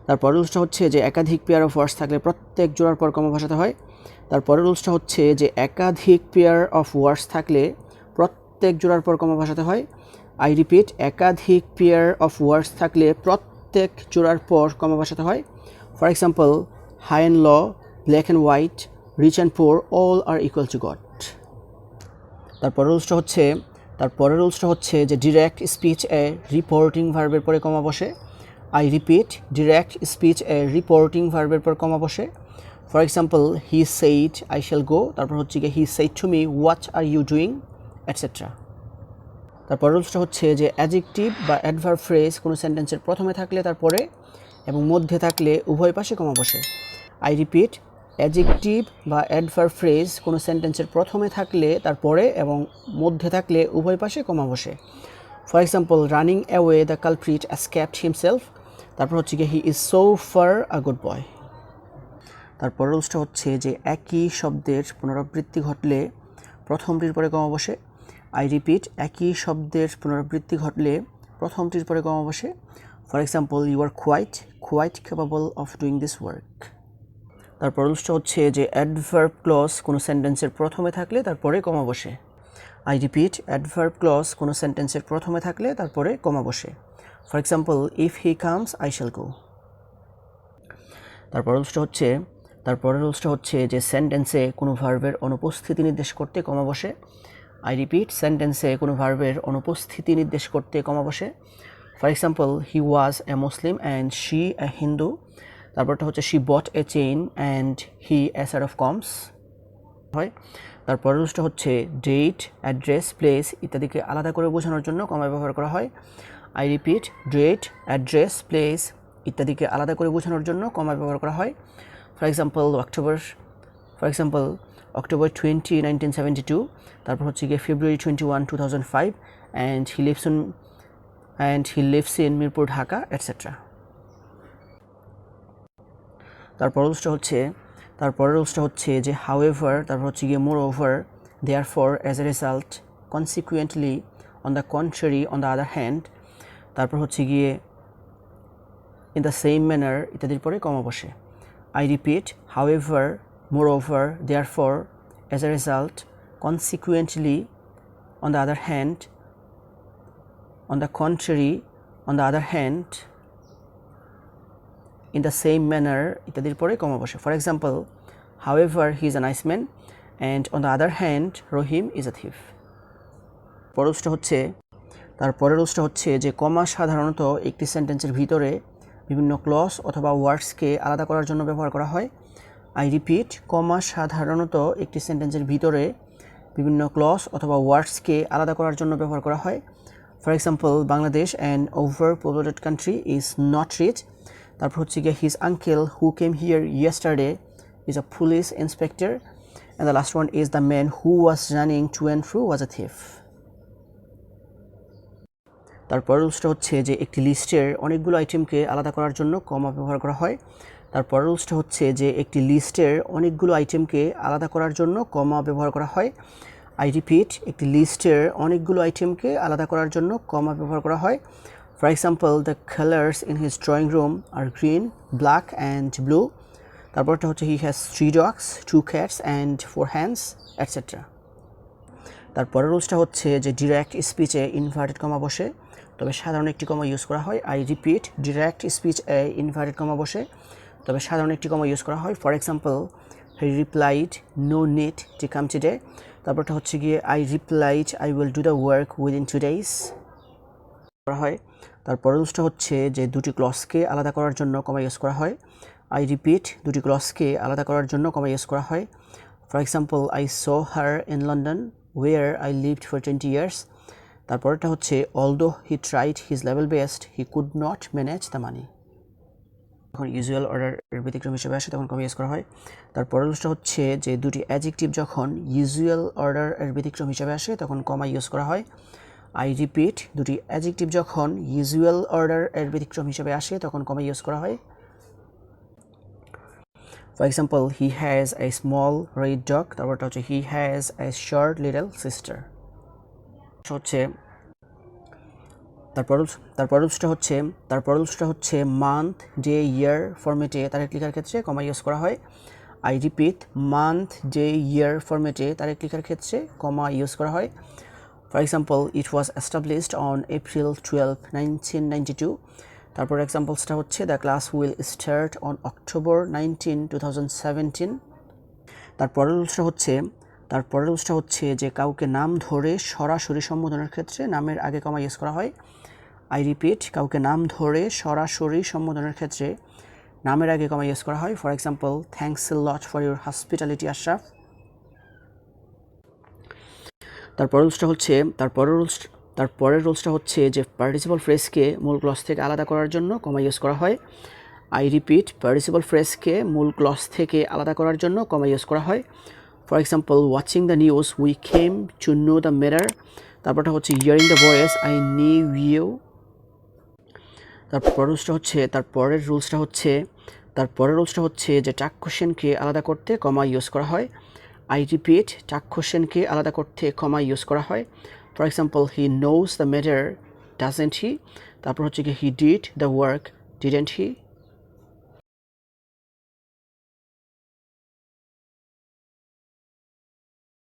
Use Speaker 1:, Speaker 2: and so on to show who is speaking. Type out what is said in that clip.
Speaker 1: তারপরের রুলসটা হচ্ছে যে একাধিক পেয়ার অফ ওয়ার্ডস থাকলে প্রত্যেক জোড়ার পর কমা বসাতে হয়। তারপরের রুলসটা হচ্ছে যে একাধিক পেয়ার অফ ওয়ার্ডস থাকলে প্রত্যেক জোড়ার পর কমা বসাতে হয়। আই রিপিট, একাধিক পেয়ার অফ ওয়ার্ডস থাকলে প্রত্যেক জোড়ার পর কমা বসাতে হয়। For example, high and low, black and white, rich and poor, all are equal to God. তারপরের রুলসটা হচ্ছে যে ডিরেক্ট স্পিচ এ রিপোর্টিং ভার্বের পরে কমা বসে। আই রিপিট, ডিরেক্ট স্পিচ এ রিপোর্টিং ভার্বের পর কমা বসে। For example, he said I shall go, তারপর হচ্ছে গিয়ে he said to me what are you doing, etcetera. তারপর রুলসটা হচ্ছে যে অ্যাডজেক্টিভ বা অ্যাডভার্ব ফ্রেজ কোনো সেন্টেন্সের প্রথমে থাকলে তারপরে এবং মধ্যে থাকলে উভয় পাশে কমা বসে। আই রিপিট, অ্যাডজেক্টিভ বা অ্যাডভার্ব ফ্রেজ কোনো সেন্টেন্সের প্রথমে থাকলে তারপরে এবং মধ্যে থাকলে উভয় পাশে কমা বসে। For example, running away the culprit escaped himself, তারপর হচ্ছে গিয়ে he is so far a good boy. তারপর রুলসটা হচ্ছে যে একই শব্দের পুনরাবৃত্তি ঘটলে প্রথমটির পরে কমা বসে। আই রিপিট, একই শব্দের পুনরাবৃত্তি ঘটলে প্রথমটির পরে কমা বসে। For example, you are quite capable of doing this work. তারপর রুলসটা হচ্ছে যে অ্যাডভার্ব ক্লজ কোনো সেন্টেন্সের প্রথমে থাকলে তারপরে কমা বসে। আই রিপিট, অ্যাডভার্ব ক্লজ কোনো সেন্টেন্সের প্রথমে থাকলে তারপরে কমা বসে। For example, if he comes I shall গো। তারপরের রুলসটা হচ্ছে যে সেন্টেন্সে কোনো ভার্বের অনুপস্থিতি নির্দেশ করতে কমা বসে। আই রিপিট, সেন্টেন্সে কোনো ভার্বের অনুপস্থিতি নির্দেশ করতে কমা বসে। For example, he was a Muslim and she a Hindu, তারপরটা হচ্ছে she bought a chain and he a set of combs হয়। তারপরের রুলসটা হচ্ছে ডেট, অ্যাড্রেস, প্লেস ইত্যাদিকে আলাদা করে বোঝানোর জন্য কমা ব্যবহার করা হয়। I repeat, date, address, place ইত্যাদিকে আলাদা করে বোঝানোর জন্য কমা ব্যবহার করা হয়। ফর এক্সাম্পল, অক্টোবর 20, 1972, তারপর হচ্ছে গিয়ে ফেব্রুয়ারি 21, 2005 and he lives in Mirpur, Dhaka, etcetera. তারপরের রুলসটা হচ্ছে যে হাউএভার, তারপর হচ্ছে গিয়ে মোর over, therefore, as a result, consequently, on the contrary, on the other hand, তারপর হচ্ছে গিয়ে ইন দ্য সেম ম্যানার ইত্যাদির পরে কমা বসে। I repeat, however, more over, therefore, as a result, consequently, on the other hand, on the contrary, on the other hand, in the same manner ইত্যাদির পরে comma বসে। For example, however he is a nice man and on the other hand Rahim is a thief. তারপরের রুলসটা হচ্ছে যে কমা সাধারণত একটি সেন্টেন্সের ভিতরে বিভিন্ন ক্লজ অথবা ওয়ার্ডসকে আলাদা করার জন্য ব্যবহার করা হয়। আই রিপিট, কমা সাধারণত একটি সেন্টেন্সের ভিতরে বিভিন্ন ক্লজ অথবা ওয়ার্ডসকে আলাদা করার জন্য ব্যবহার করা হয়। For example, Bangladesh an overpopulated country is not rich, তারপর হচ্ছে গিয়ে his uncle who came here yesterday is a police inspector and the last one is the man who was running to and fro was a thief. তারপর রুলসটা হচ্ছে যে একটি লিস্টের অনেকগুলো আইটেমকে আলাদা করার জন্য কমা ব্যবহার করা হয়। তারপর রুলসটা হচ্ছে যে একটি লিস্টের অনেকগুলো আইটেমকে আলাদা করার জন্য কমা ব্যবহার করা হয়। আই রিপিট, একটি লিস্টের অনেকগুলো আইটেমকে আলাদা করার জন্য কমা ব্যবহার করা হয়। For example, the colours in his drawing room are green, black and blue, তারপরটা হচ্ছে he has 3 dogs, 2 cats and 4 hands, etcetera. তারপরের রুলসটা হচ্ছে যে ডিরেক্ট স্পিচে ইনভার্টেড কমা বসে, তবে সাধারণ একটি কমা ইউজ করা হয়। আই রিপিট, ডিরেক্ট স্পিচ এ ইনভার্টেড কমা বসে, তবে সাধারণ একটি কমা ইউজ করা হয়। For example, he replied no need to come today, তারপরটা হচ্ছে গিয়ে I replied I will do the work within 2 days করা হয়। তারপরের রুলসটা হচ্ছে যে দুটি ক্লজকে আলাদা করার জন্য কমা ইউজ করা হয়। আই রিপিট, দুটি ক্লজকে আলাদা করার জন্য কমা ইউজ করা হয়। For example, I saw her in London where I lived for 20 years, তারপরটা হচ্ছে although he tried his level best he could not manage the money. যখন ইউজুয়াল অর্ডারের ব্যতিক্রম হিসেবে আসে তখন কমা ইউজ করা হয়। তারপরের রুলসটা হচ্ছে যে দুটি অ্যাডজেক্টিভ যখন ইউজুয়াল অর্ডারের ব্যতিক্রম হিসেবে আসে তখন কমা ইউজ করা হয়। আই রিপিট, দুটি অ্যাডজেক্টিভ যখন ইউজুয়াল অর্ডারের ব্যতিক্রম হিসেবে আসে তখন কমা ইউজ করা হয়। For example, he has a small red dog, তারপরটা হচ্ছে he has a short little sister. হচ্ছে তারপরের রুলসটা হচ্ছে মান্থ, ডে, ইয়ার ফরম্যাটে তারিখ লেখার ক্ষেত্রে কমা ইউজ করা হয়। আই রিপিট, মান্থ, ডে, ইয়ার ফরম্যাটে তারিখ লেখার ক্ষেত্রে কমা ইউজ করা হয়। For example, it was established on April 12, 1992। তারপর এক্সাম্পলসটা হচ্ছে the class will start on October 19, 2017। তারপরের রুলসটা হচ্ছে যে কাউকে নাম ধরে সরাসরি সম্বোধনের ক্ষেত্রে নামের আগে কমা ইউজ করা হয়। আই রিপিট, কাউকে নাম ধরে সরাসরি সম্বোধনের ক্ষেত্রে নামের আগে কমা ইউজ করা হয়। For example, thanks a lot for your hospitality Ashraf. তারপরের রুলসটা হচ্ছে যে পার্টিসিপল ফ্রেজকে মূল ক্লজ থেকে আলাদা করার জন্য কমা ইউজ করা হয়। আই রিপিট, পার্টিসিপল ফ্রেজকে মূল ক্লজ থেকে আলাদা করার জন্য কমা ইউজ করা হয়। For example, watching the news we came to know the matter. তারপরটা হচ্ছে hearing the voice I knew you. তারপরের রুলসটা হচ্ছে যে চাক্ষুষেনকে আলাদা করতে কমা ইউজ করা হয়। আই রিপিট, চাক্ষুষেনকে আলাদা করতে কমা ইউজ করা হয়। For example, he knows the matter doesn't he. তারপর হচ্ছে কি he did the work didn't he.